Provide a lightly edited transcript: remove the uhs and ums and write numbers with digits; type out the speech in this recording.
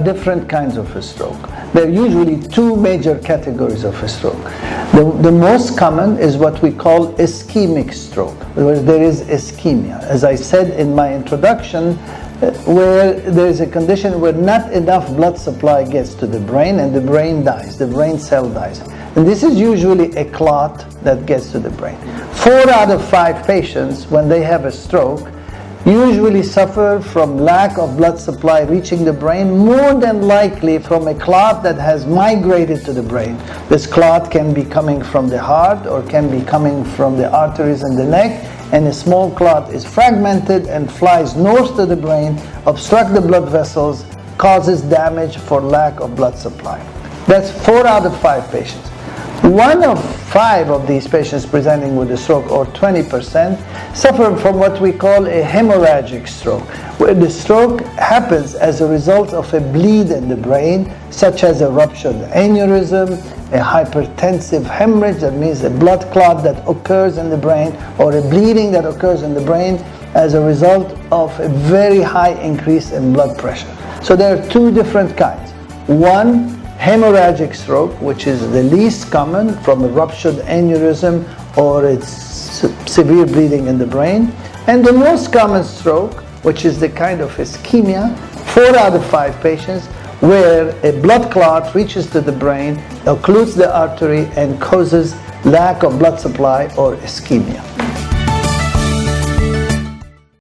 are different kinds of a stroke. There are usually two major categories of a stroke. The most common is what we call ischemic stroke, where there is ischemia. As I said in my introduction, where there is a condition where not enough blood supply gets to the brain and the brain dies, the brain cell dies. And this is usually a clot that gets to the brain. 4 out of 5 patients, when they have a stroke, usually suffer from lack of blood supply reaching the brain, more than likely from a clot that has migrated to the brain. This clot can be coming from the heart or can be coming from the arteries in the neck, and a small clot is fragmented and flies north to the brain, obstructs the blood vessels, causes damage for lack of blood supply. That's 4 out of 5 patients. 1 of 5 of these patients presenting with a stroke, or 20%, suffer from what we call a hemorrhagic stroke, where the stroke happens as a result of a bleed in the brain, such as a ruptured aneurysm, a hypertensive hemorrhage, that means a blood clot that occurs in the brain, or a bleeding that occurs in the brain as a result of a very high increase in blood pressure. So there are 2 different kinds. One, hemorrhagic stroke, which is the least common, from a ruptured aneurysm or it's severe bleeding in the brain. And the most common stroke, which is the kind of ischemia, 4 out of 5 patients, where a blood clot reaches to the brain, occludes the artery, and causes lack of blood supply or ischemia.